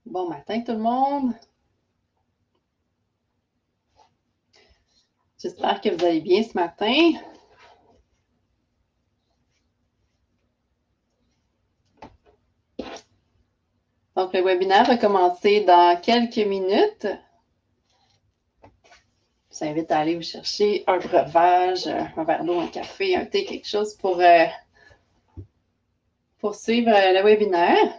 Bon matin tout le monde. J'espère que vous allez bien ce matin. Donc, le webinaire va commencer dans quelques minutes. Je vous invite à aller vous chercher un breuvage, un verre d'eau, un café, un thé, quelque chose pour suivre le webinaire.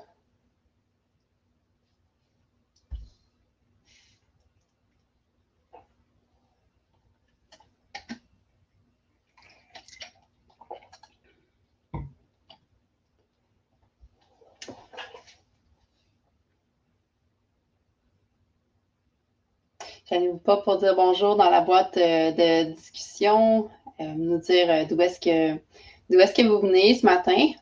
Gênez-vous pas pour dire bonjour dans la boîte de discussion, nous dire d'où est-ce que vous venez ce matin.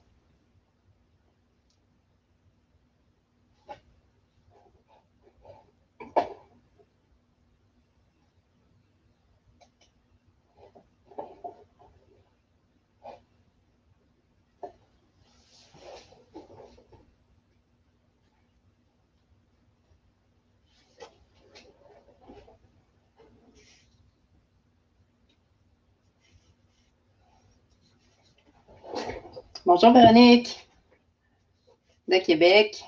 Bonjour Véronique, de Québec.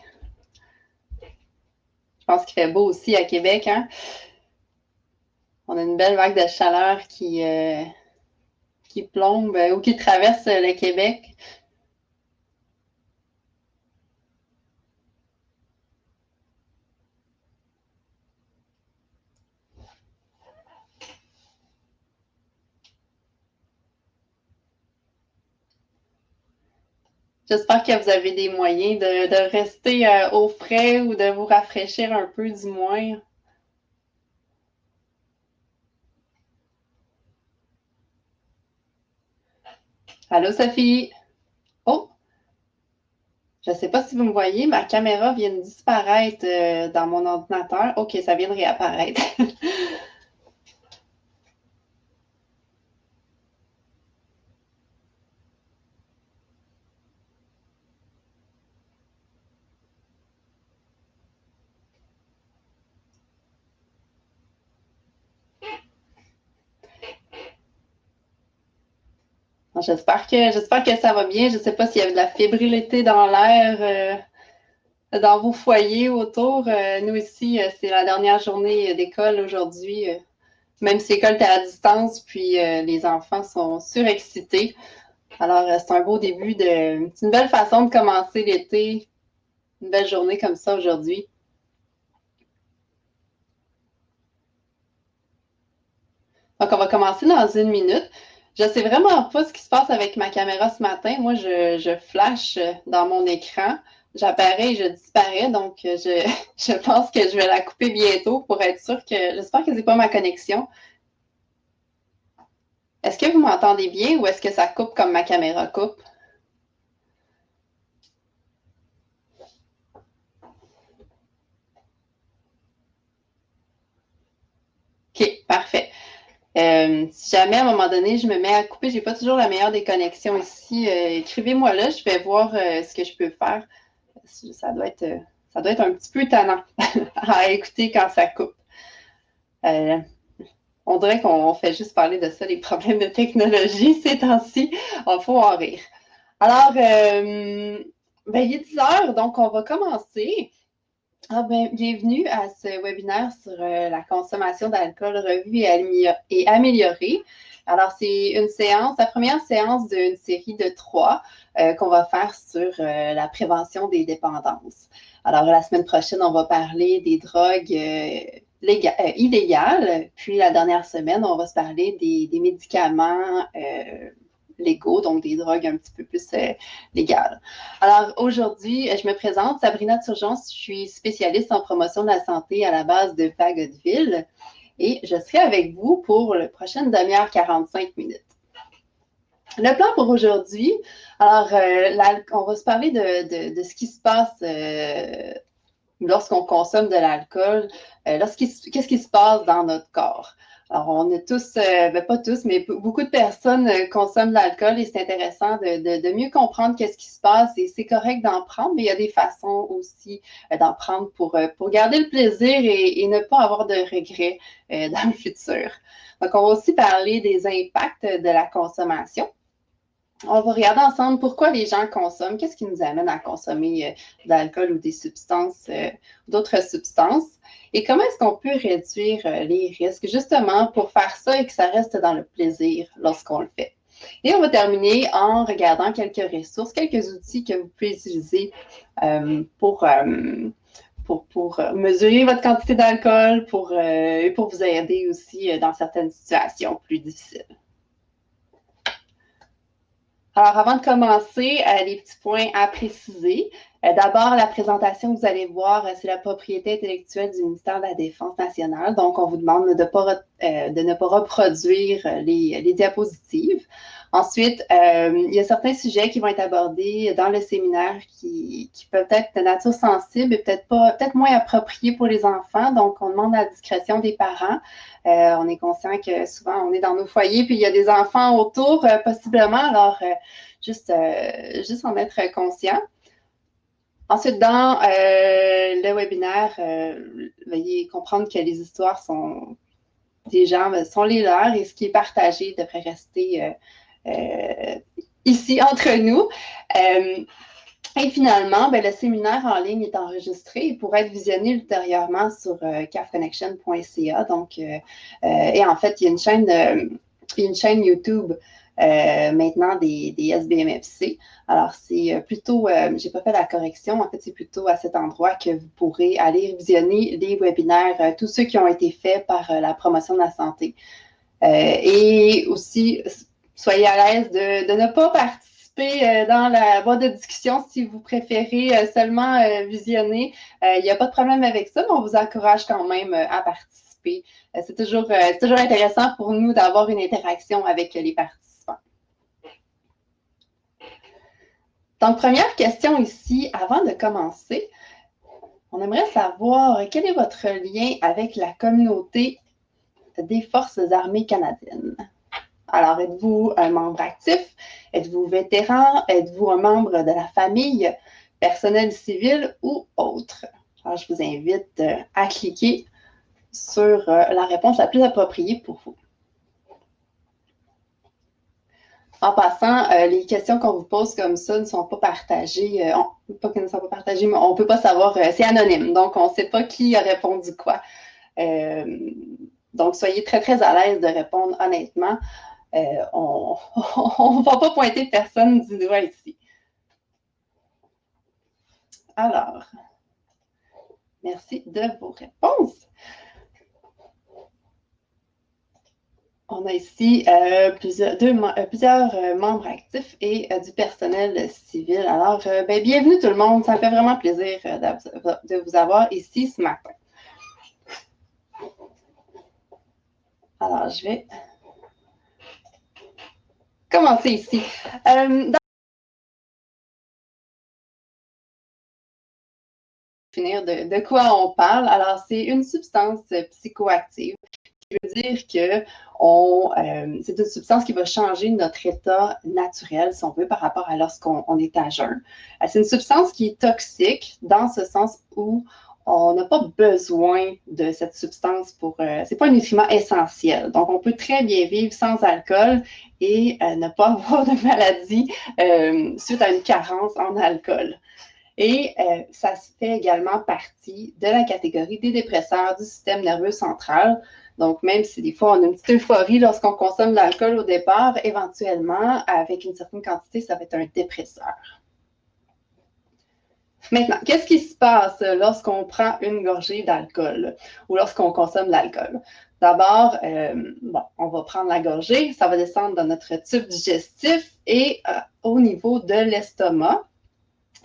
Je pense qu'il fait beau aussi à Québec, hein? On a une belle vague de chaleur qui plombe ou qui traverse le Québec. J'espère que vous avez des moyens de rester au frais ou de vous rafraîchir un peu du moins. Allô Sophie? Oh! Je ne sais pas si vous me voyez, ma caméra vient de disparaître dans mon ordinateur. OK, ça vient de réapparaître. J'espère que ça va bien. Je ne sais pas s'il y a de la fébrilité dans l'air dans vos foyers autour. Nous ici, c'est la dernière journée d'école aujourd'hui, même si l'école est à distance, puis les enfants sont surexcités. Alors, c'est un beau début c'est une belle façon de commencer l'été, une belle journée comme ça aujourd'hui. Donc, on va commencer dans une minute. Je ne sais vraiment pas ce qui se passe avec ma caméra ce matin. Moi, je flash dans mon écran. J'apparais et je disparais. Donc, je pense que je vais la couper bientôt pour être sûre que. J'espère que ce n'est pas ma connexion. Est-ce que vous m'entendez bien ou est-ce que ça coupe comme ma caméra coupe? OK, parfait. Si jamais à un moment donné, je me mets à couper, je n'ai pas toujours la meilleure des connexions ici, écrivez-moi là, je vais voir ce que je peux faire. Ça doit être un petit peu tannant à écouter quand ça coupe. On dirait qu'on fait juste parler de ça, les problèmes de technologie ces temps-ci. Il faut en rire. Alors, il est 10 heures, donc on va commencer. Bienvenue à ce webinaire sur la consommation d'alcool revue et améliorée. Alors, c'est une séance, la première séance d'une série de 3 qu'on va faire sur la prévention des dépendances. Alors, la semaine prochaine, on va parler des drogues illégales. Puis, la dernière semaine, on va se parler des médicaments légaux, donc des drogues un petit peu plus légales. Alors aujourd'hui, je me présente, Sabrina Turgeon, je suis spécialiste en promotion de la santé à la base de Bagotville et je serai avec vous pour la prochaine demi-heure 45 minutes. Le plan pour aujourd'hui, alors on va se parler de ce qui se passe lorsqu'on consomme de l'alcool, qu'est-ce qui se passe dans notre corps. Alors, on est tous, pas tous, mais beaucoup de personnes consomment de l'alcool et c'est intéressant de mieux comprendre qu'est-ce qui se passe et c'est correct d'en prendre, mais il y a des façons aussi d'en prendre pour garder le plaisir et ne pas avoir de regrets dans le futur. Donc, on va aussi parler des impacts de la consommation. On va regarder ensemble pourquoi les gens consomment, qu'est-ce qui nous amène à consommer de l'alcool ou des substances, d'autres substances, et comment est-ce qu'on peut réduire les risques, justement pour faire ça et que ça reste dans le plaisir lorsqu'on le fait. Et on va terminer en regardant quelques ressources, quelques outils que vous pouvez utiliser pour mesurer votre quantité d'alcool, pour vous aider aussi dans certaines situations plus difficiles. Alors, avant de commencer, les petits points à préciser. D'abord, la présentation que vous allez voir, c'est la propriété intellectuelle du ministère de la Défense nationale. Donc, on vous demande de ne pas reproduire les diapositives. Ensuite, il y a certains sujets qui vont être abordés dans le séminaire qui peuvent être de nature sensible et peut-être moins appropriés pour les enfants. Donc, on demande la discrétion des parents. On est conscient que souvent, on est dans nos foyers, puis il y a des enfants autour, possiblement. Alors, juste en être conscient. Ensuite, dans le webinaire, veuillez comprendre que les histoires des gens sont les leurs et ce qui est partagé devrait rester ici entre nous. Et finalement, le séminaire en ligne est enregistré et pourra être visionné ultérieurement sur cafconnection.ca. Donc, et en fait, il y a une chaîne YouTube maintenant des SBMFC. Alors, c'est plutôt, j'ai pas fait la correction, en fait, c'est plutôt à cet endroit que vous pourrez aller visionner les webinaires, tous ceux qui ont été faits par la promotion de la santé. Et aussi, soyez à l'aise de ne pas participer dans la boîte de discussion si vous préférez seulement visionner. Il n'y a pas de problème avec ça, mais on vous encourage quand même à participer. C'est toujours intéressant pour nous d'avoir une interaction avec les participants. Donc, première question ici, avant de commencer, on aimerait savoir quel est votre lien avec la communauté des Forces armées canadiennes. Alors, êtes-vous un membre actif? Êtes-vous vétéran? Êtes-vous un membre de la famille, personnel civil ou autre? Alors, je vous invite à cliquer sur la réponse la plus appropriée pour vous. En passant, les questions qu'on vous pose comme ça ne sont pas partagées, pas qu'elles ne sont pas partagées, mais on ne peut pas savoir, c'est anonyme, donc on ne sait pas qui a répondu quoi. Donc, soyez très, très à l'aise de répondre honnêtement. On ne va pas pointer personne du doigt ici. Alors, merci de vos réponses. On a ici plusieurs membres actifs et du personnel civil. Alors, bienvenue tout le monde. Ça me fait vraiment plaisir de vous avoir ici ce matin. Alors, je vais commencer ici. Finir de quoi on parle. Alors, c'est une substance psychoactive qui veut dire que c'est une substance qui va changer notre état naturel, si on veut, par rapport à lorsqu'on est à jeun. C'est une substance qui est toxique dans ce sens où on n'a pas besoin de cette substance c'est pas un nutriment essentiel. Donc, on peut très bien vivre sans alcool et ne pas avoir de maladie suite à une carence en alcool. Et ça fait également partie de la catégorie des dépresseurs du système nerveux central. Donc, même si des fois on a une petite euphorie lorsqu'on consomme de l'alcool au départ, éventuellement, avec une certaine quantité, ça va être un dépresseur. Maintenant, qu'est-ce qui se passe lorsqu'on prend une gorgée d'alcool ou lorsqu'on consomme de l'alcool? D'abord, on va prendre la gorgée, ça va descendre dans notre tube digestif et au niveau de l'estomac,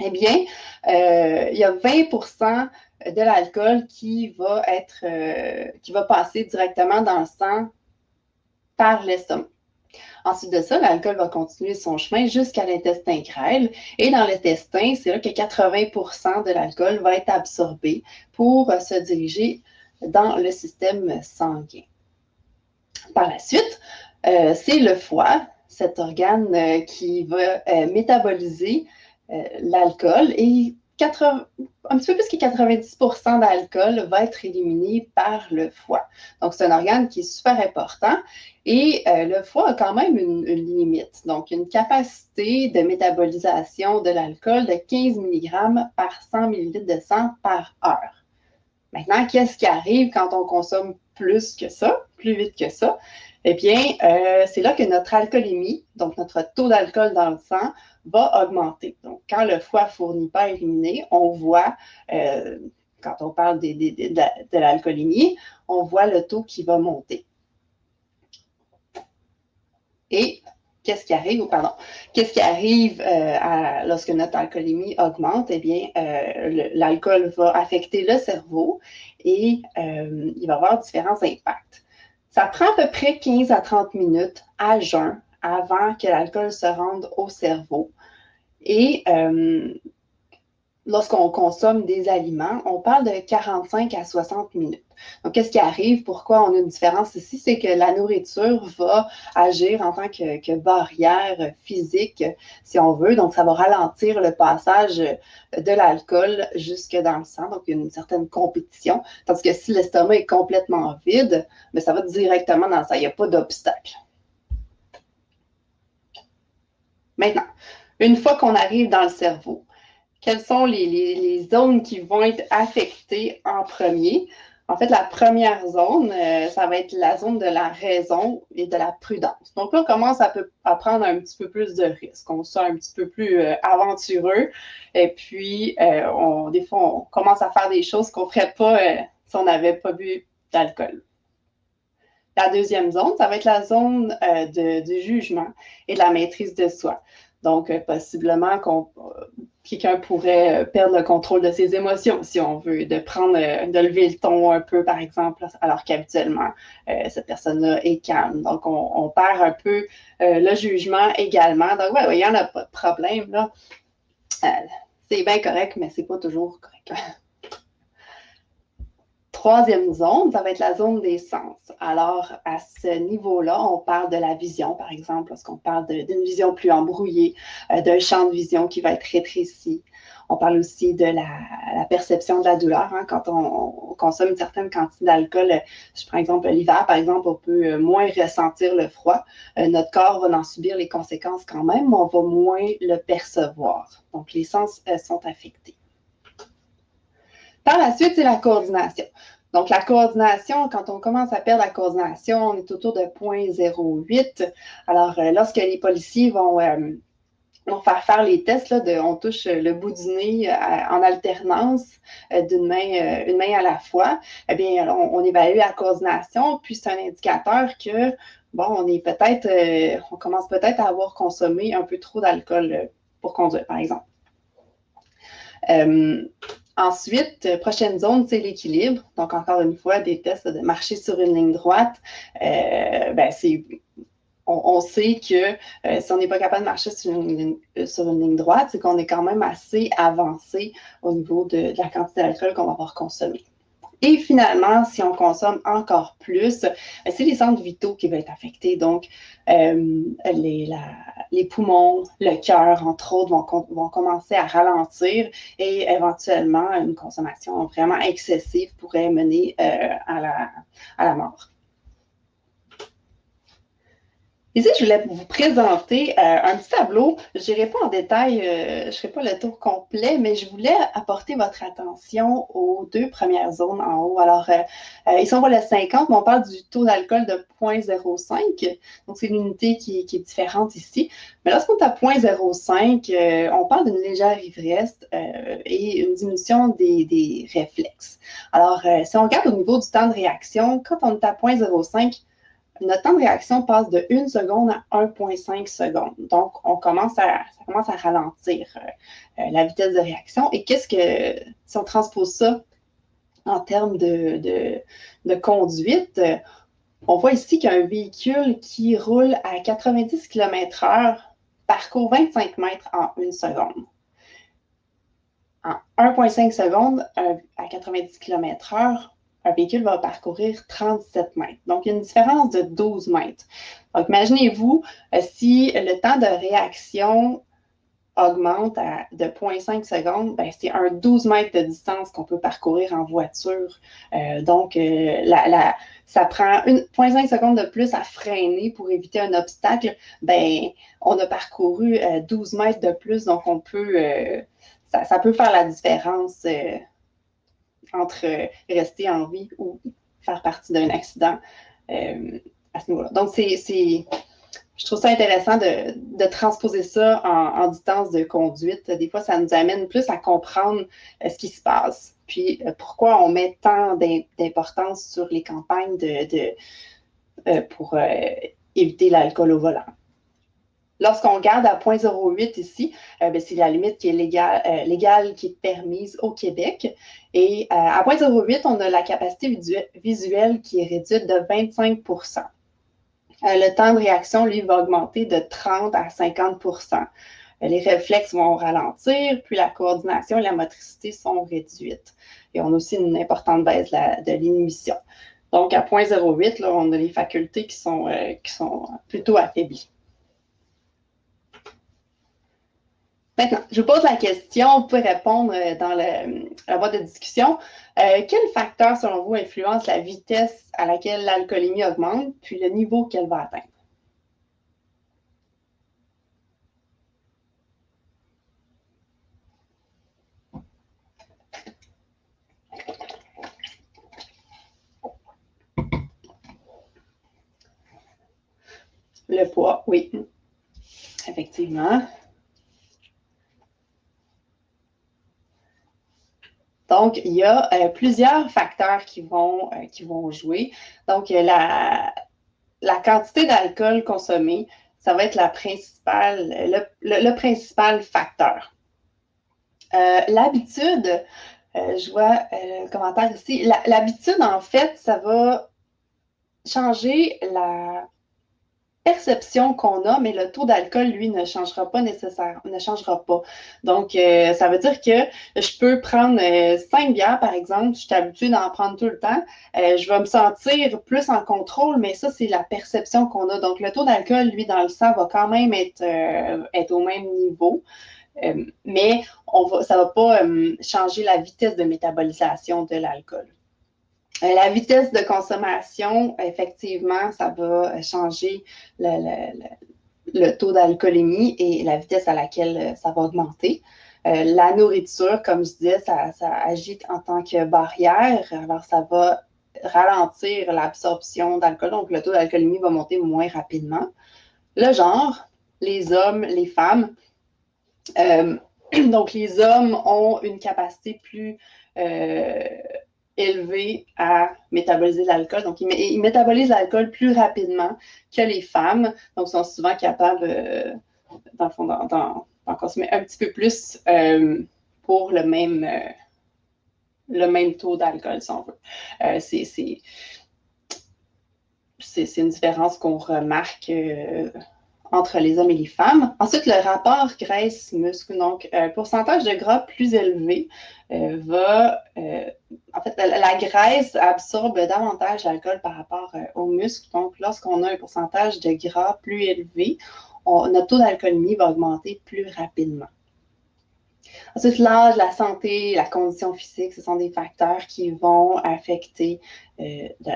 eh bien, il y a 20% de l'alcool qui va passer directement dans le sang par l'estomac. Ensuite de ça, l'alcool va continuer son chemin jusqu'à l'intestin grêle. Et dans l'intestin, c'est là que 80% de l'alcool va être absorbé pour se diriger dans le système sanguin. Par la suite, c'est le foie, cet organe qui va métaboliser l'alcool et un petit peu plus que 90% d'alcool va être éliminé par le foie. Donc, c'est un organe qui est super important et le foie a quand même une limite. Donc, une capacité de métabolisation de l'alcool de 15 mg par 100 ml de sang par heure. Maintenant, qu'est-ce qui arrive quand on consomme plus que ça, plus vite que ça? Eh bien, c'est là que notre alcoolémie, donc notre taux d'alcool dans le sang, va augmenter. Donc, quand le foie ne fournit pas à éliminer, on voit, quand on parle de l'alcoolémie, on voit le taux qui va monter. Et qu'est-ce qui arrive, lorsque notre alcoolémie augmente? Eh bien, l'alcool va affecter le cerveau et il va y avoir différents impacts. Ça prend à peu près 15 à 30 minutes à jeun avant que l'alcool se rende au cerveau. Et lorsqu'on consomme des aliments, on parle de 45 à 60 minutes. Donc, qu'est-ce qui arrive? Pourquoi on a une différence ici? C'est que la nourriture va agir en tant que barrière physique, si on veut. Donc, ça va ralentir le passage de l'alcool jusque dans le sang. Donc, il y a une certaine compétition. Tandis que si l'estomac est complètement vide, bien, ça va directement dans le sang. Il n'y a pas d'obstacle. Maintenant, une fois qu'on arrive dans le cerveau, quelles sont les zones qui vont être affectées en premier? En fait, la première zone, ça va être la zone de la raison et de la prudence. Donc là, on commence à prendre un petit peu plus de risques. On se sent un petit peu plus aventureux. Et puis, des fois, on commence à faire des choses qu'on ne ferait pas si on n'avait pas bu d'alcool. La deuxième zone, ça va être la zone du jugement et de la maîtrise de soi. Donc, possiblement quelqu'un pourrait perdre le contrôle de ses émotions, si on veut, de lever le ton un peu, par exemple, alors qu'habituellement, cette personne-là est calme. Donc, on perd un peu le jugement également. Donc, il n'y en a pas de problème, là. C'est bien correct, mais c'est pas toujours correct. Troisième zone, ça va être la zone des sens. Alors, à ce niveau-là, on parle de la vision, par exemple, lorsqu'on parle d'une vision plus embrouillée, d'un champ de vision qui va être rétréci. On parle aussi de la perception de la douleur. Hein, quand on consomme une certaine quantité d'alcool, je prends exemple l'hiver, par exemple, on peut moins ressentir le froid. Notre corps va en subir les conséquences quand même, mais on va moins le percevoir. Donc, les sens sont affectés. Par la suite, c'est la coordination. Donc, la coordination, quand on commence à perdre la coordination, on est autour de 0,08. Alors, lorsque les policiers vont faire les tests, là, on touche le bout du nez en alternance une main à la fois, eh bien, on évalue la coordination, puis c'est un indicateur que, bon, on commence peut-être à avoir consommé un peu trop d'alcool pour conduire, par exemple. Ensuite, prochaine zone, c'est l'équilibre. Donc, encore une fois, des tests de marcher sur une ligne droite. On sait que si on n'est pas capable de marcher sur une ligne droite, c'est qu'on est quand même assez avancé au niveau de la quantité d'alcool qu'on va avoir consommé. Et finalement, si on consomme encore plus, c'est les centres vitaux qui vont être affectés. Donc, les poumons, le cœur, entre autres, vont commencer à ralentir et éventuellement, une consommation vraiment excessive pourrait mener à la mort. Ici, je voulais vous présenter un petit tableau. Je n'irai pas en détail, je ne ferai pas le tour complet, mais je voulais apporter votre attention aux deux premières zones en haut. Alors, ici, on voit le 50, mais on parle du taux d'alcool de 0,05. Donc, c'est une unité qui est différente ici. Mais lorsqu'on est à 0,05, on parle d'une légère ivresse et une diminution des réflexes. Alors, si on regarde au niveau du temps de réaction, quand on est à 0,05, notre temps de réaction passe de 1 seconde à 1,5 secondes. Donc, ça commence à ralentir la vitesse de réaction. Et si on transpose ça en termes de conduite, on voit ici qu'un véhicule qui roule à 90 km/h parcourt 25 mètres en 1 seconde. En 1,5 secondes, à 90 km/h, un véhicule va parcourir 37 mètres. Donc, il y a une différence de 12 mètres. Donc, imaginez-vous si le temps de réaction augmente de 0,5 secondes, ben, c'est un 12 mètres de distance qu'on peut parcourir en voiture. Donc, ça prend 0,5 secondes de plus à freiner pour éviter un obstacle. Ben, on a parcouru 12 mètres de plus, donc on peut, ça peut faire la différence entre rester en vie ou faire partie d'un accident à ce niveau-là. Donc, je trouve ça intéressant de transposer ça en distance de conduite. Des fois, ça nous amène plus à comprendre ce qui se passe. Puis, pourquoi on met tant d'importance sur les campagnes pour éviter l'alcool au volant. Lorsqu'on regarde à 0,08 ici, c'est la limite qui est légale, qui est permise au Québec. Et à 0,08, on a la capacité visuelle qui est réduite de 25 %. Le temps de réaction, lui, va augmenter de 30 à 50 %. Les réflexes vont ralentir, puis la coordination et la motricité sont réduites. Et on a aussi une importante baisse de l'inhibition. Donc, à 0,08, là, on a les facultés qui sont plutôt affaiblies. Maintenant, je vous pose la question, vous pouvez répondre dans la boîte de discussion. Quel facteur, selon vous, influence la vitesse à laquelle l'alcoolémie augmente, puis le niveau qu'elle va atteindre? Le poids, oui, effectivement. Donc, il y a plusieurs facteurs qui vont jouer. Donc, la quantité d'alcool consommé, ça va être le principal facteur. L'habitude, je vois le commentaire ici, l'habitude, en fait, ça va changer la perception qu'on a, mais le taux d'alcool, lui, ne changera pas nécessairement, ne changera pas. Donc, ça veut dire que je peux prendre 5 bières, par exemple, je suis habituée d'en prendre tout le temps, je vais me sentir plus en contrôle, mais ça, c'est la perception qu'on a. Donc, le taux d'alcool, lui, dans le sang, va quand même être au même niveau. Mais ça ne va pas changer la vitesse de métabolisation de l'alcool. La vitesse de consommation, effectivement, ça va changer le taux d'alcoolémie et la vitesse à laquelle ça va augmenter. La nourriture, comme je disais, ça agit en tant que barrière. Alors, ça va ralentir l'absorption d'alcool. Donc, le taux d'alcoolémie va monter moins rapidement. Le genre, les hommes, les femmes. Donc, les hommes ont une capacité plus élevée à métaboliser l'alcool. Donc, ils métabolisent l'alcool plus rapidement que les femmes. Donc, ils sont souvent capables, dans le fond, d'en consommer un petit peu plus pour le même taux d'alcool, si on veut. C'est une différence qu'on remarque entre les hommes et les femmes. Ensuite, le rapport graisse-muscle. Donc, un pourcentage de gras plus élevé en fait, la graisse absorbe davantage l'alcool par rapport au muscle. Donc, lorsqu'on a un pourcentage de gras plus élevé, notre taux d'alcoolémie va augmenter plus rapidement. Ensuite, l'âge, la santé, la condition physique, ce sont des facteurs qui vont affecter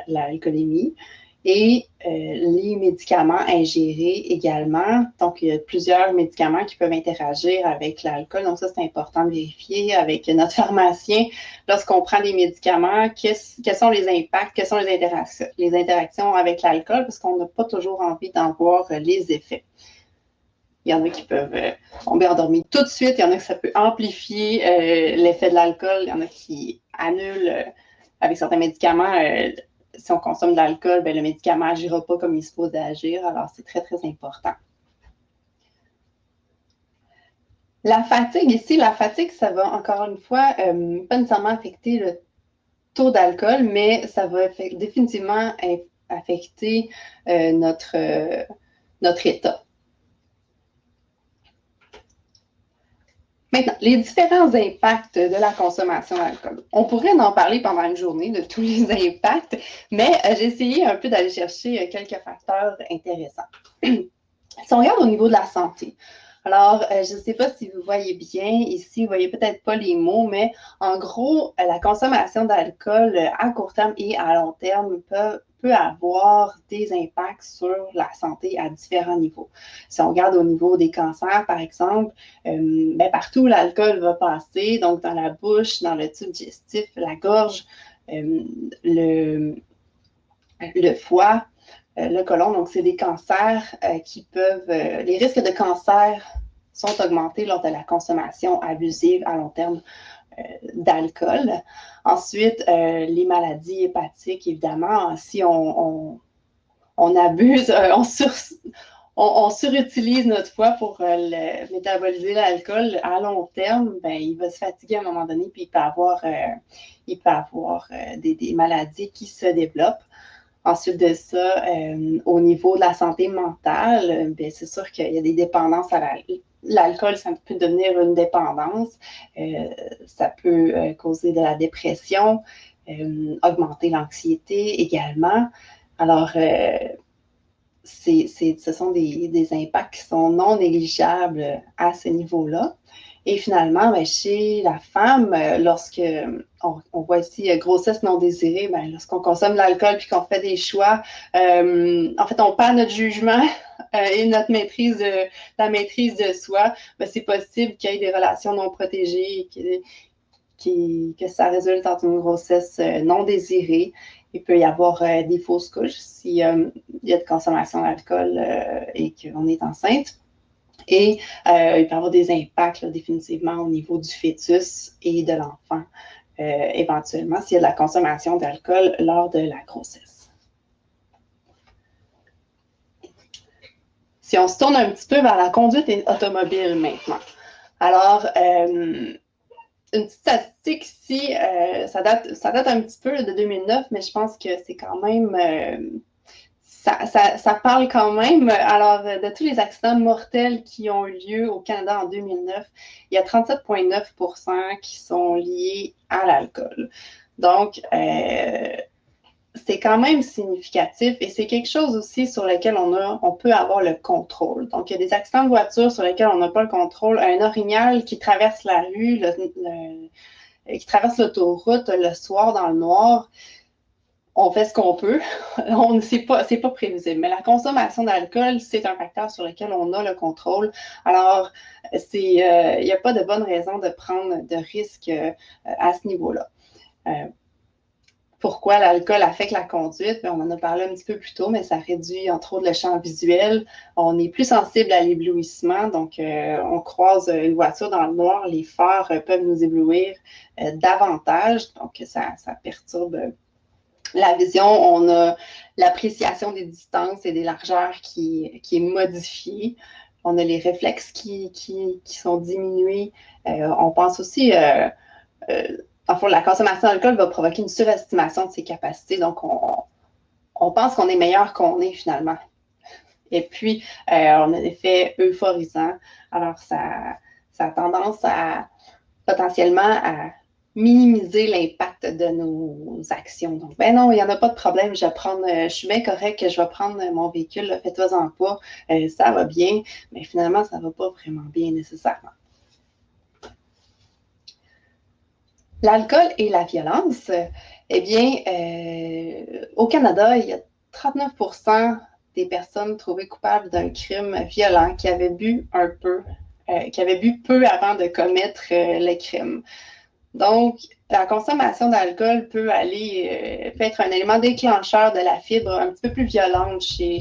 l'alcoolémie. Et les médicaments ingérés également. Donc, il y a plusieurs médicaments qui peuvent interagir avec l'alcool. Donc, ça, c'est important de vérifier avec notre pharmacien. Lorsqu'on prend des médicaments, quels sont les impacts, quelles sont les interactions avec l'alcool, parce qu'on n'a pas toujours envie d'en voir les effets. Il y en a qui peuvent tomber endormis tout de suite. Il y en a que ça peut amplifier l'effet de l'alcool. Il y en a qui annulent avec certains médicaments. Si on consomme de l'alcool, le médicament n'agira pas comme il se pose d'agir. Alors, c'est très, très important. La fatigue ici, ça va encore une fois pas nécessairement affecter le taux d'alcool, mais ça va définitivement affecter notre état. Maintenant, les différents impacts de la consommation d'alcool. On pourrait en parler pendant une journée de tous les impacts, mais j'ai essayé un peu d'aller chercher quelques facteurs intéressants. Si on regarde au niveau de la santé, alors, je ne sais pas si vous voyez bien ici, vous ne voyez peut-être pas les mots, mais en gros, la consommation d'alcool à court terme et à long terme peut avoir des impacts sur la santé à différents niveaux. Si on regarde au niveau des cancers, par exemple, partout où l'alcool va passer, donc dans la bouche, dans le tube digestif, la gorge, le foie, le côlon, donc c'est des cancers qui peuvent, les risques de cancer sont augmentés lors de la consommation abusive à long terme d'alcool. Ensuite, les maladies hépatiques, évidemment, si on abuse, on surutilise notre foie pour métaboliser l'alcool à long terme, ben, il va se fatiguer à un moment donné, puis il peut avoir des maladies qui se développent. Ensuite de ça, au niveau de la santé mentale, bien, c'est sûr qu'il y a des dépendances à l'alcool, ça peut devenir une dépendance. Ça peut causer de la dépression, augmenter l'anxiété également. Alors, ce sont des impacts qui sont non négligeables à ce niveau-là. Et finalement, ben, chez la femme, lorsque on voit ici grossesse non désirée, ben, lorsqu'on consomme de l'alcool puis qu'on fait des choix, en fait, on perd notre jugement et notre la maîtrise de soi. Ben, c'est possible qu'il y ait des relations non protégées, que ça résulte dans une grossesse non désirée. Il peut y avoir des fausses couches s'il y a de consommation d'alcool et qu'on est enceinte. Et il peut y avoir des impacts là, définitivement au niveau du fœtus et de l'enfant, éventuellement, s'il y a de la consommation d'alcool lors de la grossesse. Si on se tourne un petit peu vers la conduite automobile maintenant. Alors, une petite statistique ici, ça date un petit peu de 2009, mais je pense que c'est quand même... ça parle quand même. Alors, de tous les accidents mortels qui ont eu lieu au Canada en 2009, il y a 37,9% qui sont liés à l'alcool. Donc, c'est quand même significatif et c'est quelque chose aussi sur lequel on peut avoir le contrôle. Donc, il y a des accidents de voiture sur lesquels on n'a pas le contrôle. Un orignal qui traverse la rue, qui traverse l'autoroute le soir dans le noir, on fait ce qu'on peut. C'est pas prévisible. Mais la consommation d'alcool, c'est un facteur sur lequel on a le contrôle. Alors, il n'y a pas de bonne raison de prendre de risques à ce niveau-là. Pourquoi l'alcool affecte la conduite? Bien, on en a parlé un petit peu plus tôt, mais ça réduit entre autres le champ visuel. On est plus sensible à l'éblouissement, donc on croise une voiture dans le noir, les phares peuvent nous éblouir davantage, donc ça perturbe la vision. On a l'appréciation des distances et des largeurs qui est modifiée. On a les réflexes qui sont diminués. On pense aussi... Enfin, la consommation d'alcool va provoquer une surestimation de ses capacités. Donc, on pense qu'on est meilleur qu'on est finalement. Et puis, on a des effets euphorisants. Alors, ça a tendance à potentiellement à minimiser l'impact de nos actions. Donc, ben non, il n'y en a pas de problème. Je suis bien correct, je vais prendre mon véhicule, faites-en pas, ça va bien. Mais finalement, ça ne va pas vraiment bien nécessairement. L'alcool et la violence, eh bien, au Canada, il y a 39% des personnes trouvées coupables d'un crime violent qui avaient bu peu avant de commettre le crime. Donc, la consommation d'alcool peut être un élément déclencheur de la fibre un petit peu plus violente chez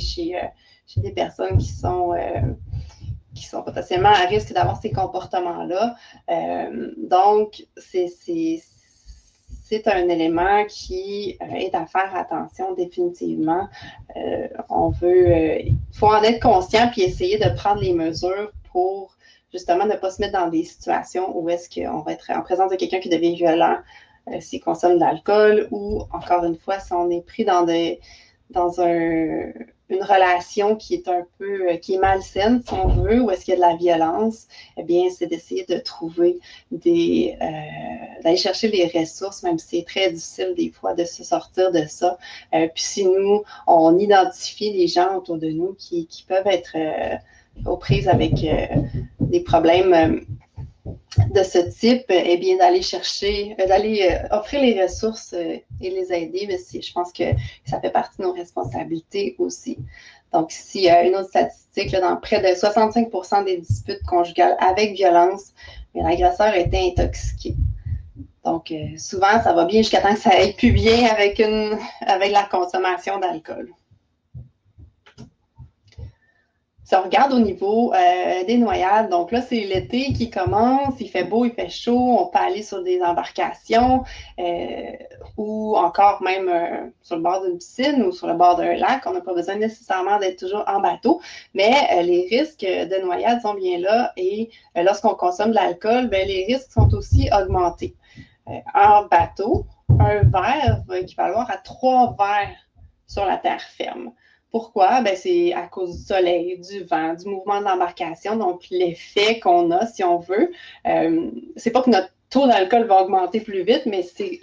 des personnes qui sont potentiellement à risque d'avoir ces comportements-là. Donc, c'est un élément qui est à faire attention définitivement. Il faut en être conscient puis essayer de prendre les mesures pour justement ne pas se mettre dans des situations où est-ce qu'on va être en présence de quelqu'un qui devient violent s'il consomme de l'alcool ou, encore une fois, si on est pris dans une relation qui est un peu, qui est malsaine, si on veut, ou est-ce qu'il y a de la violence, eh bien, c'est d'essayer de trouver d'aller chercher les ressources, même si c'est très difficile des fois de se sortir de ça. Puis si nous, on identifie les gens autour de nous qui peuvent être aux prises avec des problèmes de ce type, eh bien, d'aller chercher, d'aller offrir les ressources et les aider, mais je pense que ça fait partie de nos responsabilités aussi. Donc, s'il y a une autre statistique, là, dans près de 65% des disputes conjugales avec violence, l'agresseur était intoxiqué. Donc, souvent, ça va bien jusqu'à temps que ça aille plus bien avec la consommation d'alcool. Si on regarde au niveau des noyades, donc là, c'est l'été qui commence, il fait beau, il fait chaud, on peut aller sur des embarcations ou encore même sur le bord d'une piscine ou sur le bord d'un lac. On n'a pas besoin nécessairement d'être toujours en bateau, mais les risques de noyade sont bien là et lorsqu'on consomme de l'alcool, les risques sont aussi augmentés. En bateau, un verre va équivaloir à 3 verres sur la terre ferme. Pourquoi? C'est à cause du soleil, du vent, du mouvement de l'embarcation, donc l'effet qu'on a, si on veut. C'est pas que notre taux d'alcool va augmenter plus vite, mais c'est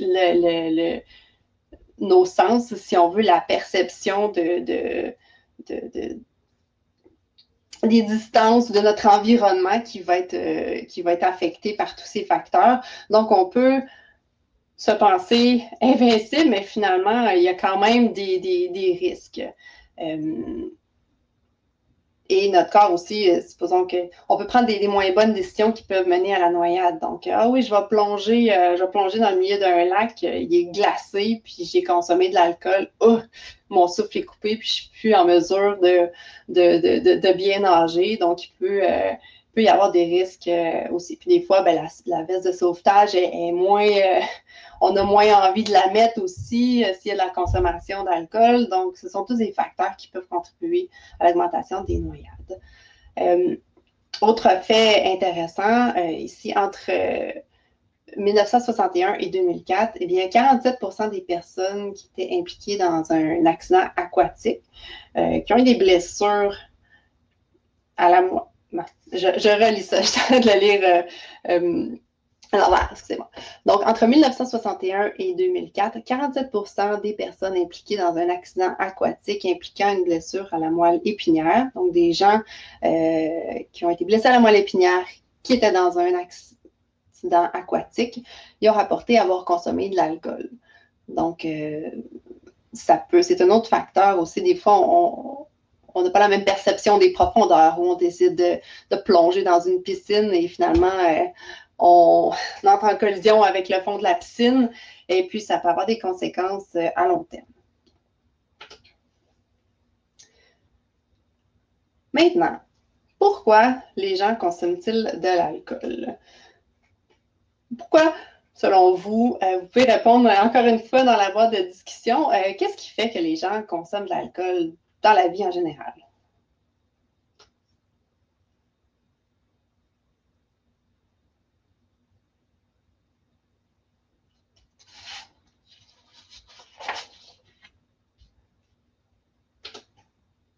nos sens, si on veut, la perception des distances de notre environnement qui va être affecté par tous ces facteurs. Donc, on peut se penser invincible, mais finalement, il y a quand même des risques. Et notre corps aussi, supposons qu'on peut prendre des moins bonnes décisions qui peuvent mener à la noyade. Donc, ah oui, je vais plonger dans le milieu d'un lac, il est glacé, puis j'ai consommé de l'alcool. Oh, mon souffle est coupé, puis je suis plus en mesure de bien nager. Donc, il peut y avoir des risques aussi. Puis des fois, la veste de sauvetage est moins... on a moins envie de la mettre aussi s'il y a de la consommation d'alcool. Donc, ce sont tous des facteurs qui peuvent contribuer à l'augmentation des noyades. Autre fait intéressant, ici, entre 1961 et 2004, eh bien, 47% des personnes qui étaient impliquées dans un accident aquatique, qui ont eu des blessures à la moelle. Je relis ça, je suis en train de le lire excusez-moi. Donc, entre 1961 et 2004, 47% des personnes impliquées dans un accident aquatique impliquant une blessure à la moelle épinière, donc des gens qui ont été blessés à la moelle épinière, qui étaient dans un accident aquatique, ils ont rapporté avoir consommé de l'alcool. Donc, c'est un autre facteur aussi. Des fois, on n'a pas la même perception des profondeurs où on décide de plonger dans une piscine et finalement, on entre en collision avec le fond de la piscine et puis ça peut avoir des conséquences à long terme. Maintenant, pourquoi les gens consomment-ils de l'alcool? Pourquoi, selon vous, vous pouvez répondre encore une fois dans la boîte de discussion, qu'est-ce qui fait que les gens consomment de l'alcool dans la vie en général?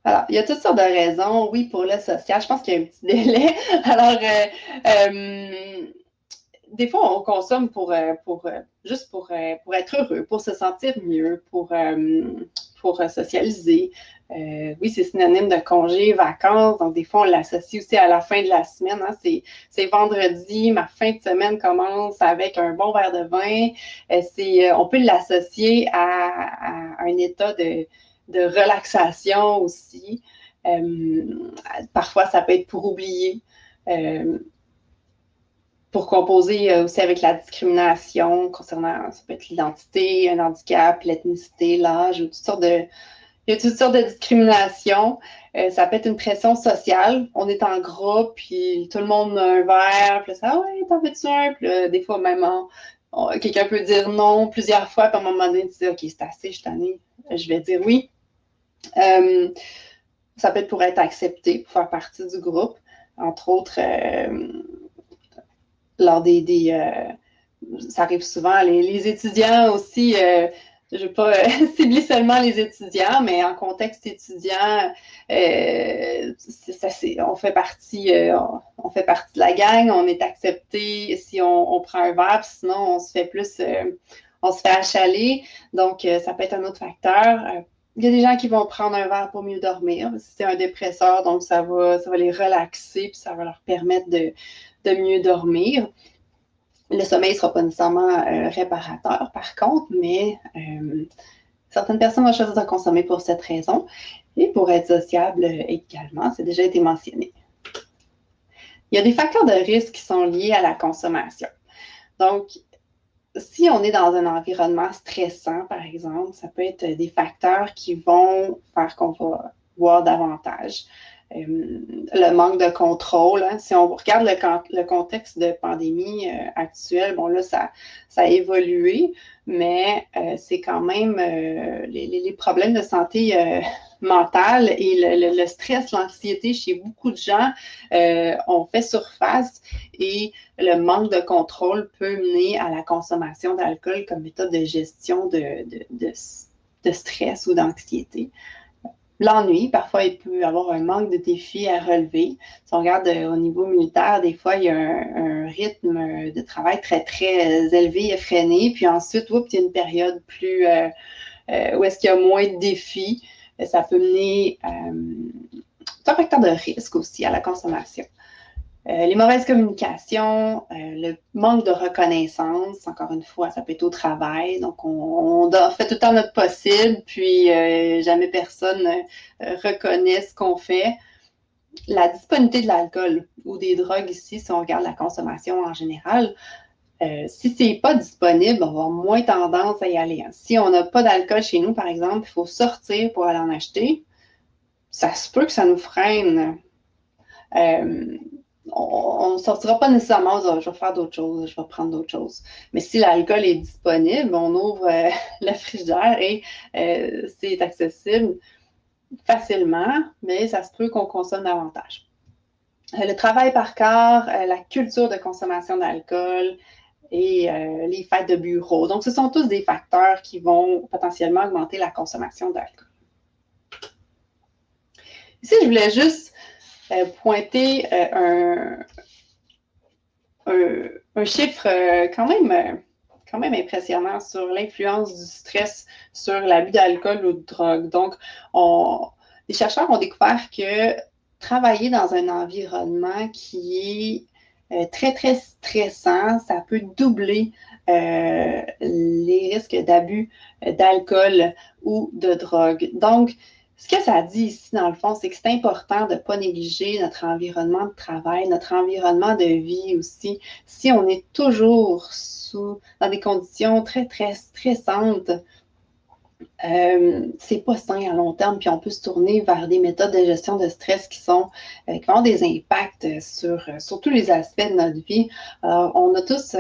Alors, il y a toutes sortes de raisons. Oui, pour le social, je pense qu'il y a un petit délai. Alors, des fois, on consomme juste pour être heureux, pour se sentir mieux, pour socialiser. Oui, c'est synonyme de congé, vacances. Donc, des fois, on l'associe aussi à la fin de la semaine. Hein. C'est vendredi, ma fin de semaine commence avec un bon verre de vin. On peut l'associer à un état de relaxation aussi. Parfois, ça peut être pour oublier. Pour composer aussi avec la discrimination concernant, ça peut être l'identité, un handicap, l'ethnicité, l'âge, il y a toutes sortes de discriminations. Ça peut être une pression sociale. On est en groupe, puis tout le monde a un verre, puis ça, ah ouais, t'en veux-tu un? Puis là, des fois, même, quelqu'un peut dire non plusieurs fois, puis à un moment donné, tu dis, OK, c'est assez, je suis tannée, je vais dire oui. Ça peut être pour être accepté, pour faire partie du groupe. Entre autres, lors ça arrive souvent, les étudiants aussi je ne veux pas cibler seulement les étudiants, mais en contexte étudiant, on fait partie de la gang, on est accepté si on prend un verre, puis sinon on se fait achaler. Donc, ça peut être un autre facteur. Il y a des gens qui vont prendre un verre pour mieux dormir. C'est un dépresseur, donc ça va les relaxer, puis ça va leur permettre de mieux dormir. Le sommeil ne sera pas nécessairement réparateur, par contre, mais certaines personnes vont choisir de consommer pour cette raison et pour être sociable également. C'est déjà été mentionné. Il y a des facteurs de risque qui sont liés à la consommation. Donc, si on est dans un environnement stressant, par exemple, ça peut être des facteurs qui vont faire qu'on va boire davantage. Le manque de contrôle. Hein. Si on regarde le contexte de pandémie actuel, bon là, ça a évolué, mais c'est quand même les problèmes de santé mentale et le stress, l'anxiété chez beaucoup de gens ont fait surface et le manque de contrôle peut mener à la consommation d'alcool comme méthode de gestion de stress ou d'anxiété. L'ennui, parfois, il peut y avoir un manque de défis à relever. Si on regarde au niveau militaire, des fois, il y a un rythme de travail très, très élevé, effréné. Puis ensuite, il y a une période plus où est-ce qu'il y a moins de défis. Ça peut mener un facteur de risque aussi à la consommation. Les mauvaises communications, le manque de reconnaissance, encore une fois, ça peut être au travail. Donc, on fait tout le temps notre possible, puis jamais personne reconnaît ce qu'on fait. La disponibilité de l'alcool ou des drogues ici, si on regarde la consommation en général, si c'est pas disponible, on va avoir moins tendance à y aller. Si on n'a pas d'alcool chez nous, par exemple, il faut sortir pour aller en acheter, ça se peut que ça nous freine. On ne sortira pas nécessairement en disant je vais faire d'autres choses, je vais prendre d'autres choses. Mais si l'alcool est disponible, on ouvre le frigidaire et c'est accessible facilement, mais ça se peut qu'on consomme davantage. Le travail par corps, la culture de consommation d'alcool et les fêtes de bureau. Donc, ce sont tous des facteurs qui vont potentiellement augmenter la consommation d'alcool. Ici, je voulais juste pointer un chiffre quand même impressionnant sur l'influence du stress sur l'abus d'alcool ou de drogue. Donc, les chercheurs ont découvert que travailler dans un environnement qui est très, très stressant, ça peut doubler les risques d'abus d'alcool ou de drogue. Donc, ce que ça dit ici, dans le fond, c'est que c'est important de ne pas négliger notre environnement de travail, notre environnement de vie aussi. Si on est toujours dans des conditions très, très stressantes, c'est pas sain à long terme, puis on peut se tourner vers des méthodes de gestion de stress qui ont des impacts sur tous les aspects de notre vie. On a tous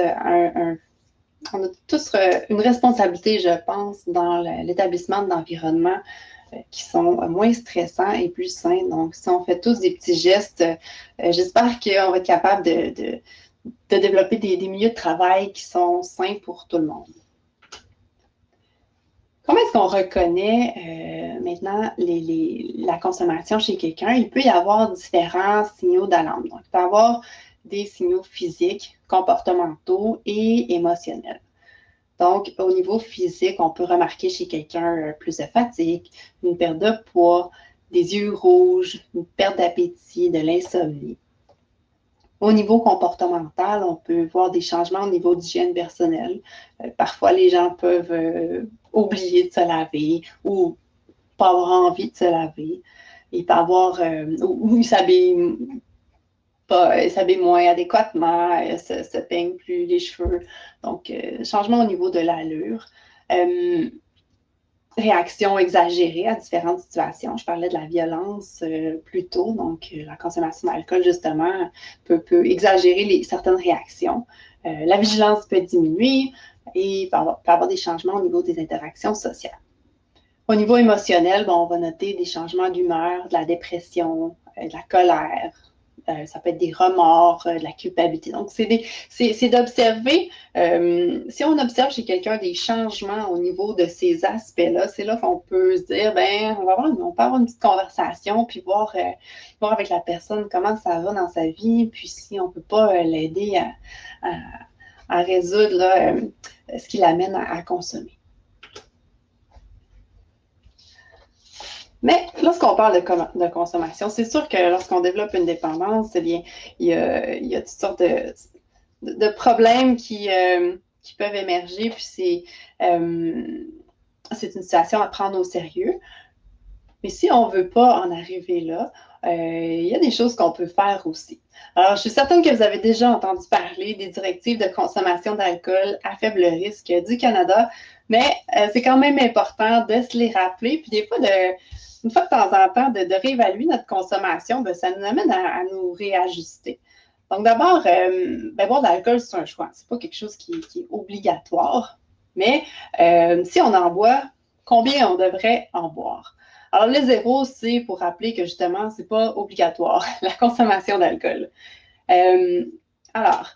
une responsabilité, je pense, dans l'établissement de l'environnement qui sont moins stressants et plus sains. Donc, si on fait tous des petits gestes, j'espère qu'on va être capable de développer des milieux de travail qui sont sains pour tout le monde. Comment est-ce qu'on reconnaît maintenant la consommation chez quelqu'un? Il peut y avoir différents signaux d'alarme. Donc, il peut y avoir des signaux physiques, comportementaux et émotionnels. Donc, au niveau physique, on peut remarquer chez quelqu'un plus de fatigue, une perte de poids, des yeux rouges, une perte d'appétit, de l'insomnie. Au niveau comportemental, on peut voir des changements au niveau d'hygiène personnelle. Parfois, les gens peuvent oublier de se laver ou pas avoir envie de se laver. Il peut avoir, ou ils s'habillent moins adéquatement, se peignent plus les cheveux. Donc, changement au niveau de l'allure. Réaction exagérée à différentes situations. Je parlais de la violence plus tôt, donc la consommation d'alcool, justement, peut exagérer certaines réactions. La vigilance peut diminuer et il peut avoir des changements au niveau des interactions sociales. Au niveau émotionnel, on va noter des changements d'humeur, de la dépression, de la colère, ça peut être des remords, de la culpabilité. Donc, c'est d'observer, si on observe chez quelqu'un des changements au niveau de ces aspects-là, c'est là qu'on peut se dire, ben, on peut avoir une petite conversation, puis voir avec la personne comment ça va dans sa vie, puis si on ne peut pas l'aider à résoudre là, ce qui l'amène à consommer. Mais lorsqu'on parle de consommation, c'est sûr que lorsqu'on développe une dépendance, eh bien, il y a toutes sortes de problèmes qui peuvent émerger, puis c'est une situation à prendre au sérieux. Mais si on ne veut pas en arriver là, il y a des choses qu'on peut faire aussi. Alors, je suis certaine que vous avez déjà entendu parler des directives de consommation d'alcool à faible risque du Canada, mais c'est quand même important de se les rappeler, puis des fois, une fois de temps en temps, de réévaluer notre consommation, bien, ça nous amène à nous réajuster. Donc, d'abord, boire de l'alcool, c'est un choix. Ce n'est pas quelque chose qui est obligatoire, mais si on en boit, combien on devrait en boire? Alors, le zéro, c'est pour rappeler que justement, ce n'est pas obligatoire, la consommation d'alcool. Alors,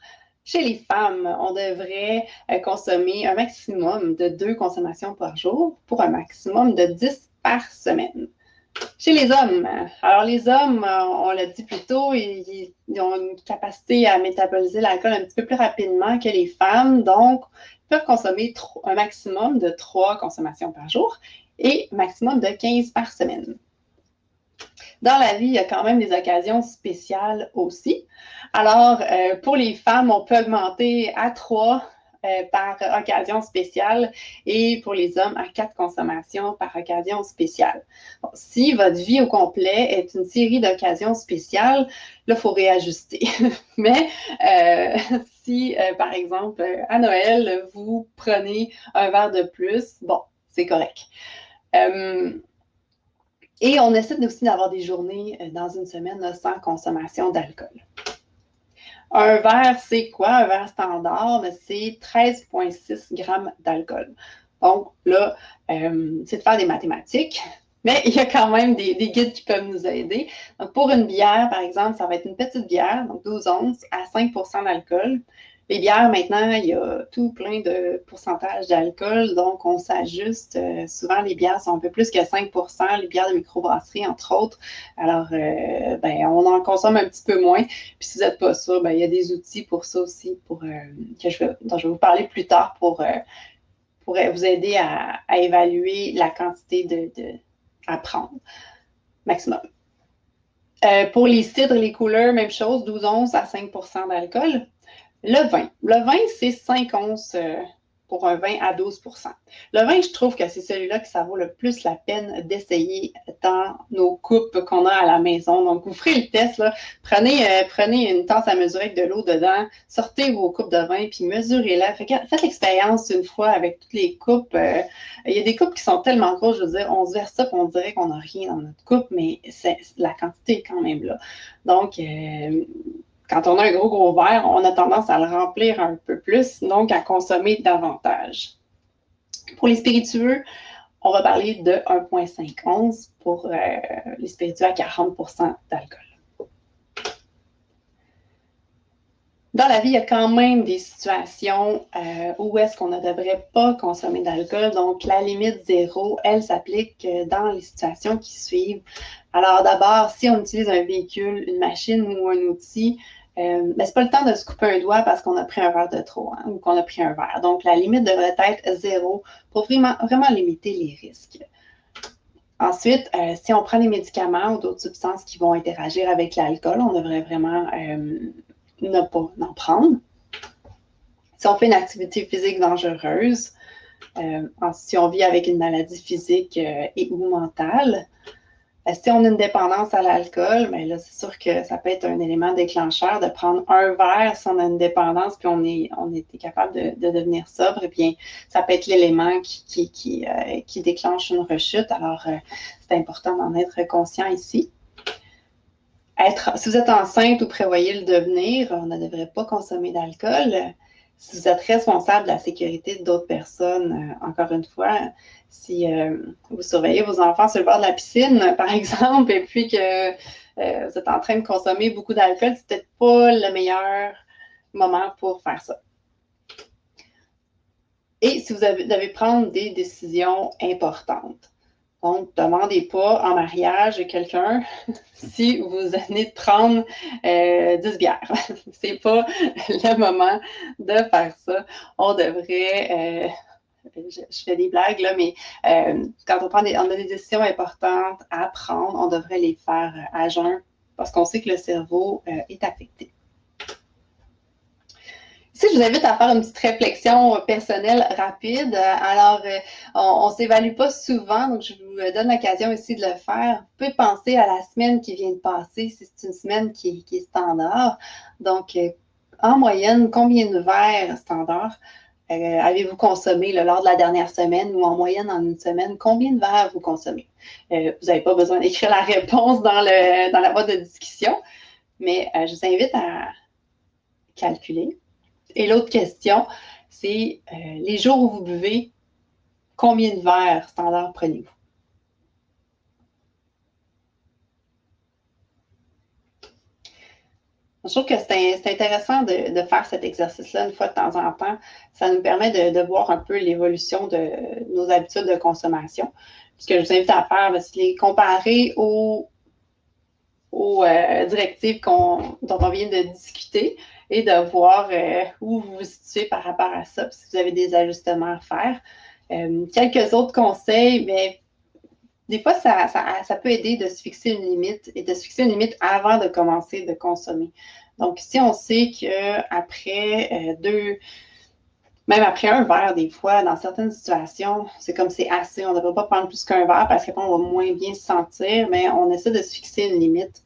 chez les femmes, on devrait consommer un maximum de 2 consommations par jour pour un maximum de 10 par semaine. Chez les hommes, alors les hommes, on l'a dit plus tôt, ils ont une capacité à métaboliser l'alcool un petit peu plus rapidement que les femmes, donc ils peuvent consommer un maximum de 3 consommations par jour et maximum de 15 par semaine. Dans la vie, il y a quand même des occasions spéciales aussi. Alors, pour les femmes, on peut augmenter à 3 par occasion spéciale et pour les hommes, à 4 consommations par occasion spéciale. Bon, si votre vie au complet est une série d'occasions spéciales, là, il faut réajuster. Mais si, par exemple, à Noël, vous prenez un verre de plus, bon, c'est correct. Et on essaie aussi d'avoir des journées dans une semaine sans consommation d'alcool. Un verre, c'est quoi? Un verre standard, c'est 13,6 grammes d'alcool. Donc là, c'est de faire des mathématiques, mais il y a quand même des guides qui peuvent nous aider. Donc pour une bière, par exemple, ça va être une petite bière, donc 12 onces à 5 % d'alcool. Les bières, maintenant, il y a tout plein de pourcentages d'alcool, donc on s'ajuste. Souvent, les bières sont un peu plus que 5 % les bières de microbrasserie, entre autres. Alors, on en consomme un petit peu moins. Puis si vous n'êtes pas sûr, il y a des outils pour ça aussi, dont je vais vous parler plus tard pour vous aider à évaluer la quantité à prendre maximum. Pour les cidres et les couleurs, même chose, 12 onces à 5 % d'alcool. Le vin, c'est 5 onces pour un vin à 12 %. Le vin, je trouve que c'est celui-là que ça vaut le plus la peine d'essayer dans nos coupes qu'on a à la maison. Donc, vous ferez le test, là. Prenez une tasse à mesurer avec de l'eau dedans, sortez vos coupes de vin, puis mesurez-la. Faites l'expérience une fois avec toutes les coupes. Il y a des coupes qui sont tellement grosses, je veux dire, on se verse ça, puis on dirait qu'on n'a rien dans notre coupe, mais la quantité est quand même là. Donc, quand on a un gros verre, on a tendance à le remplir un peu plus, donc à consommer davantage. Pour les spiritueux, on va parler de 1,5 onces pour les spiritueux à 40 % d'alcool. Dans la vie, il y a quand même des situations où est-ce qu'on ne devrait pas consommer d'alcool. Donc, la limite 0, elle s'applique dans les situations qui suivent. Alors, d'abord, si on utilise un véhicule, une machine ou un outil, c'est pas le temps de se couper un doigt parce qu'on a pris un verre de trop ou qu'on a pris un verre. Donc, la limite devrait être 0 pour vraiment limiter les risques. Ensuite, si on prend des médicaments ou d'autres substances qui vont interagir avec l'alcool, on devrait vraiment ne pas en prendre. Si on fait une activité physique dangereuse, si on vit avec une maladie physique et ou mentale, si on a une dépendance à l'alcool, bien là, c'est sûr que ça peut être un élément déclencheur de prendre un verre si on a une dépendance puis on était capable de devenir sobre. Eh bien, ça peut être l'élément qui déclenche une rechute. Alors, c'est important d'en être conscient ici. Si vous êtes enceinte ou prévoyez le devenir, on ne devrait pas consommer d'alcool. Si vous êtes responsable de la sécurité d'autres personnes, encore une fois, si vous surveillez vos enfants sur le bord de la piscine, par exemple, et puis que vous êtes en train de consommer beaucoup d'alcool, c'est peut-être pas le meilleur moment pour faire ça. Et si vous devez prendre des décisions importantes. Donc, ne demandez pas en mariage quelqu'un si vous venez de prendre 10 bières. C'est pas le moment de faire ça. On devrait, je fais des blagues là, mais quand on a des décisions importantes à prendre, on devrait les faire à jeun parce qu'on sait que le cerveau est affecté. Ici, je vous invite à faire une petite réflexion personnelle rapide. Alors, on ne s'évalue pas souvent, donc je vous donne l'occasion ici de le faire. Vous pouvez penser à la semaine qui vient de passer, si c'est une semaine qui est standard. Donc, en moyenne, combien de verres standard avez-vous consommé lors de la dernière semaine ou en moyenne en une semaine? Combien de verres vous consommez? Vous n'avez pas besoin d'écrire la réponse dans la boîte de discussion, mais je vous invite à calculer. Et l'autre question, c'est les jours où vous buvez, combien de verres standard prenez-vous? Je trouve que c'est intéressant de faire cet exercice-là une fois de temps en temps. Ça nous permet de voir un peu l'évolution de nos habitudes de consommation. Ce que je vous invite à faire, c'est les comparer aux directives dont on vient de discuter et de voir où vous vous situez par rapport à ça, si vous avez des ajustements à faire. Quelques autres conseils, mais des fois, ça peut aider de se fixer une limite et de se fixer une limite avant de commencer de consommer. Donc, si on sait qu'après même après un verre, des fois, dans certaines situations, c'est comme c'est assez, on ne devrait pas prendre plus qu'un verre parce qu'après, on va moins bien se sentir, mais on essaie de se fixer une limite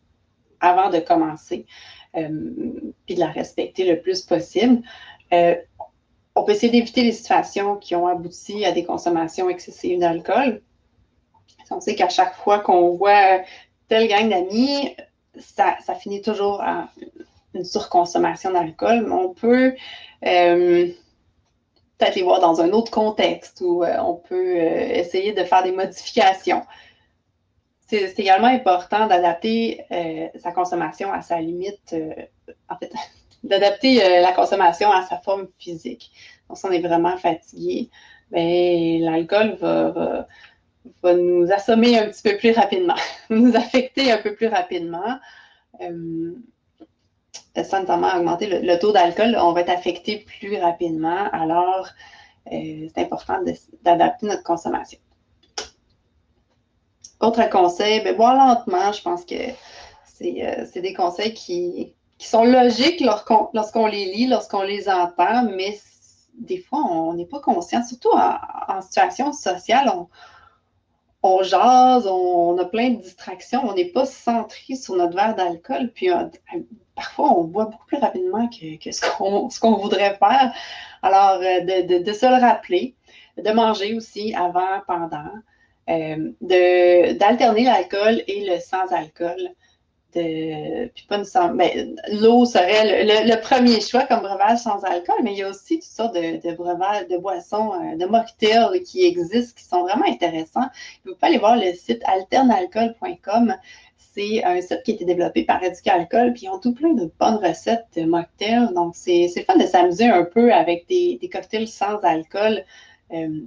avant de commencer, puis de la respecter le plus possible. On peut essayer d'éviter les situations qui ont abouti à des consommations excessives d'alcool. On sait qu'à chaque fois qu'on voit telle gang d'amis, ça finit toujours en une surconsommation d'alcool, mais on peut peut-être les voir dans un autre contexte où on peut essayer de faire des modifications. C'est également important d'adapter sa consommation à sa limite, en fait, d'adapter la consommation à sa forme physique. Donc, si on est vraiment fatigué, ben, l'alcool va nous assommer un petit peu plus rapidement, nous affecter un peu plus rapidement. Ça, notamment, augmenter le taux d'alcool, on va être affecté plus rapidement. Alors, c'est important d'adapter notre consommation. Autre conseil, ben, boire lentement. Je pense que c'est des conseils qui sont logiques lorsqu'on les lit, lorsqu'on les entend, mais des fois, on n'est pas conscient, surtout en situation sociale. On jase, on a plein de distractions, on n'est pas centré sur notre verre d'alcool, puis parfois on boit beaucoup plus rapidement que ce qu'on voudrait faire. Alors, de se le rappeler, de manger aussi avant, pendant, d'alterner l'alcool et le sans-alcool. Puis pas l'eau serait le premier choix comme breuvage sans alcool, mais il y a aussi toutes sortes de breuvages, de boissons, de mocktails qui existent, qui sont vraiment intéressants. Vous pouvez aller voir le site alternalcool.com. C'est un site qui a été développé par Éducalcool, puis ils ont tout plein de bonnes recettes de mocktails. Donc, c'est le fun de s'amuser un peu avec des cocktails sans alcool.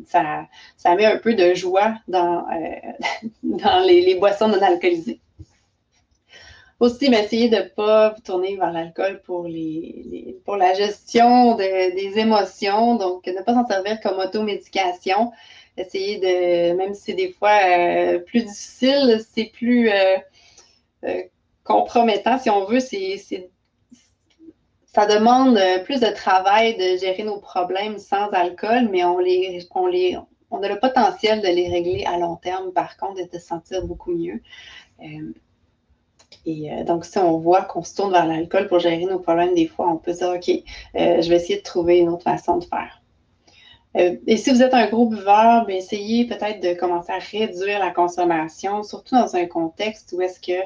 Ça met un peu de joie dans les boissons non alcoolisées. Aussi, mais essayez de ne pas vous tourner vers l'alcool pour la gestion des émotions, donc ne pas s'en servir comme automédication. Essayez même si c'est des fois plus difficile, c'est plus compromettant, si on veut, ça demande plus de travail de gérer nos problèmes sans alcool, mais on a le potentiel de les régler à long terme, par contre, et de se sentir beaucoup mieux. Donc, si on voit qu'on se tourne vers l'alcool pour gérer nos problèmes, des fois, on peut se dire, OK, je vais essayer de trouver une autre façon de faire. Et si vous êtes un gros buveur, bien, essayez peut-être de commencer à réduire la consommation, surtout dans un contexte où est-ce que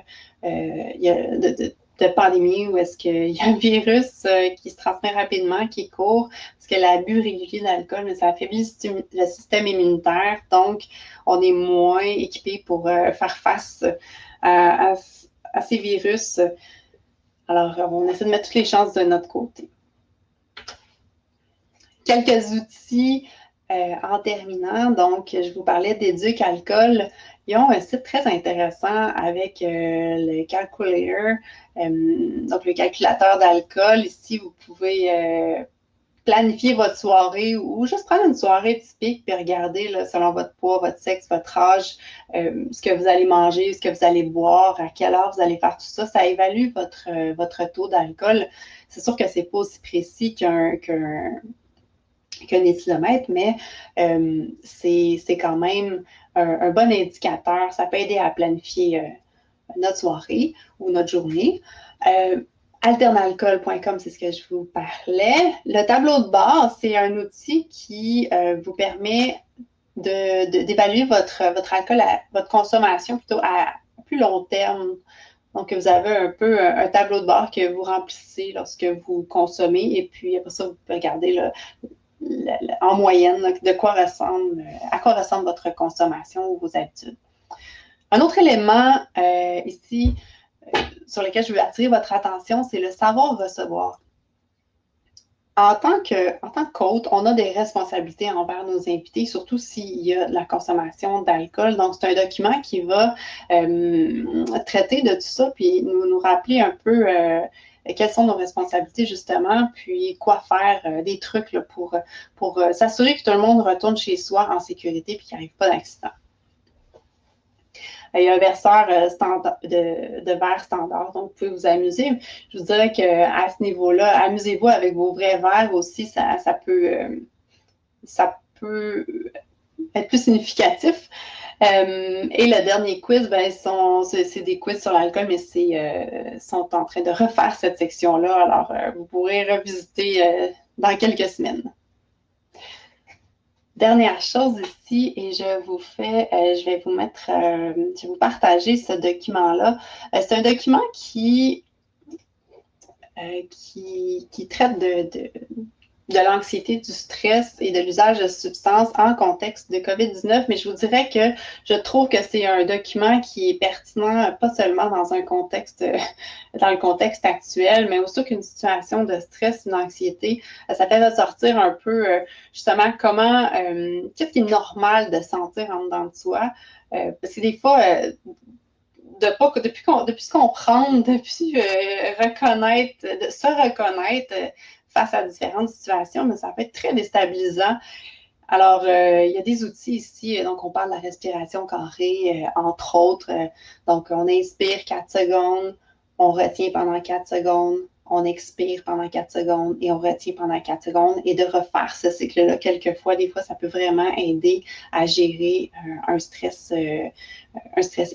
il y a de pandémie, où est-ce qu'il y a un virus qui se transmet rapidement, qui court, parce que l'abus régulier d'alcool, ça affaiblit le système immunitaire, donc on est moins équipé pour faire face à ces virus. Alors, on essaie de mettre toutes les chances de notre côté. Quelques outils en terminant. Donc, je vous parlais d'Éduc-Alcool. Ils ont un site très intéressant avec le calculator, donc le calculateur d'alcool. Ici, vous pouvez planifier votre soirée ou juste prendre une soirée typique puis regarder là, selon votre poids, votre sexe, votre âge, ce que vous allez manger, ce que vous allez boire, à quelle heure vous allez faire tout ça. Ça évalue votre taux d'alcool. C'est sûr que c'est pas aussi précis qu'un éthylomètre, mais c'est quand même un bon indicateur. Ça peut aider à planifier notre soirée ou notre journée. Alternalcool.com, c'est ce que je vous parlais. Le tableau de bord, c'est un outil qui vous permet d'évaluer votre alcool, votre consommation plutôt à plus long terme. Donc, vous avez un peu un tableau de bord que vous remplissez lorsque vous consommez et puis après ça, vous pouvez regarder là, en moyenne à quoi ressemble votre consommation ou vos habitudes. Un autre élément ici sur lequel je veux attirer votre attention, c'est le savoir recevoir. En tant qu'hôte, on a des responsabilités envers nos invités, surtout s'il y a de la consommation d'alcool. Donc, c'est un document qui va traiter de tout ça, puis nous rappeler un peu quelles sont nos responsabilités, justement, puis quoi faire, des trucs là, pour s'assurer que tout le monde retourne chez soi en sécurité puis qu'il n'y arrive pas d'accident. Il y a un verseur de verre standard, donc vous pouvez vous amuser. Je vous dirais qu'à ce niveau-là, amusez-vous avec vos vrais verres aussi, ça peut être plus significatif. Et le dernier quiz, c'est des quiz sur l'alcool, mais sont en train de refaire cette section-là. Alors, vous pourrez revisiter dans quelques semaines. Dernière chose ici, et je vais vous partager ce document-là. C'est un document qui traite de l'anxiété, du stress et de l'usage de substances en contexte de COVID-19, mais je vous dirais que je trouve que c'est un document qui est pertinent, pas seulement dans le contexte actuel, mais aussi qu'une situation de stress, une anxiété, ça fait ressortir un peu justement qu'est-ce qui est normal de sentir en dedans de soi, parce que des fois, depuis se comprendre, depuis de se reconnaître face à différentes situations, mais ça peut être très déstabilisant. Alors, il y a des outils ici, donc on parle de la respiration carrée, entre autres. Donc, on inspire 4 secondes, on retient pendant 4 secondes, on expire pendant 4 secondes et on retient pendant 4 secondes. Et de refaire ce cycle-là quelques fois, des fois, ça peut vraiment aider à gérer un stress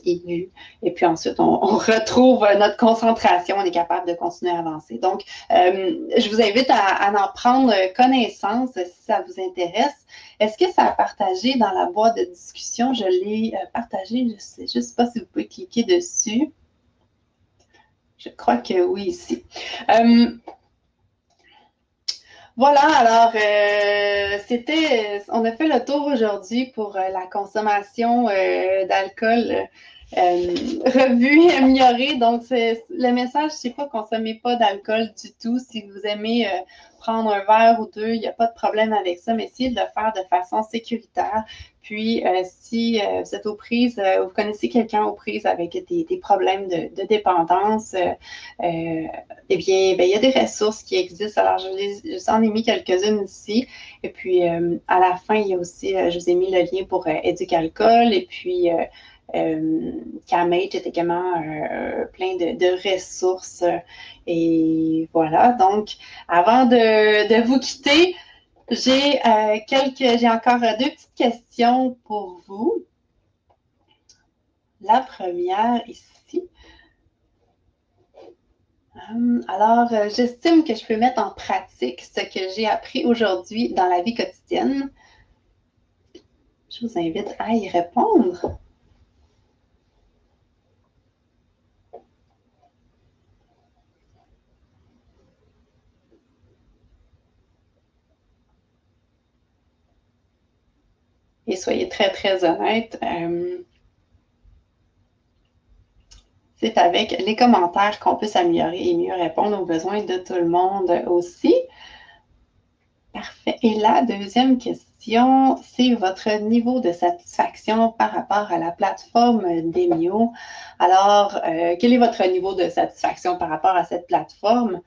aigu. Et puis ensuite, on retrouve notre concentration, on est capable de continuer à avancer. Donc, je vous invite à en prendre connaissance si ça vous intéresse. Est-ce que ça a partagé dans la boîte de discussion? Je l'ai partagé, je ne sais juste pas si vous pouvez cliquer dessus. Je crois que oui, ici. Voilà, alors on a fait le tour aujourd'hui pour la consommation d'alcool revue, améliorée. Donc, le message, c'est pas consommez pas d'alcool du tout. Si vous aimez prendre un verre ou deux, il n'y a pas de problème avec ça, mais essayez de le faire de façon sécuritaire. Puis, si vous êtes aux prises, vous connaissez quelqu'un aux prises avec des problèmes de dépendance, eh bien, il y a des ressources qui existent. Alors, je vous en ai mis quelques-unes ici. Et puis, à la fin, il y a aussi, je vous ai mis le lien pour Éduc-Alcool. Et puis, CAMH est également plein de ressources. Et voilà. Donc, avant de vous quitter, j'ai encore deux petites questions pour vous. La première ici. Alors, j'estime que je peux mettre en pratique ce que j'ai appris aujourd'hui dans la vie quotidienne. Je vous invite à y répondre. Et soyez très, très honnête. C'est avec les commentaires qu'on peut s'améliorer et mieux répondre aux besoins de tout le monde aussi. Parfait. Et la deuxième question, c'est votre niveau de satisfaction par rapport à la plateforme Demio. Alors, quel est votre niveau de satisfaction par rapport à cette plateforme?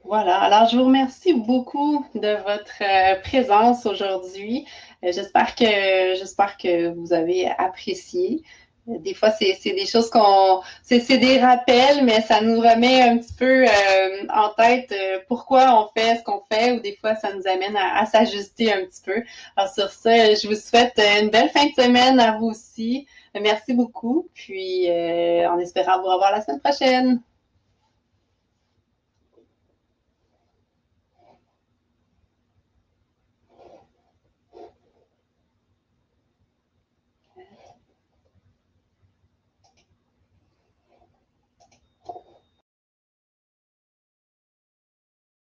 Voilà, alors je vous remercie beaucoup de votre présence aujourd'hui. J'espère que vous avez apprécié. Des fois, c'est des choses c'est des rappels, mais ça nous remet un petit peu en tête pourquoi on fait ce qu'on fait, ou des fois, ça nous amène à s'ajuster un petit peu. Alors sur ça, je vous souhaite une belle fin de semaine à vous aussi. Merci beaucoup, puis en espérant vous revoir la semaine prochaine.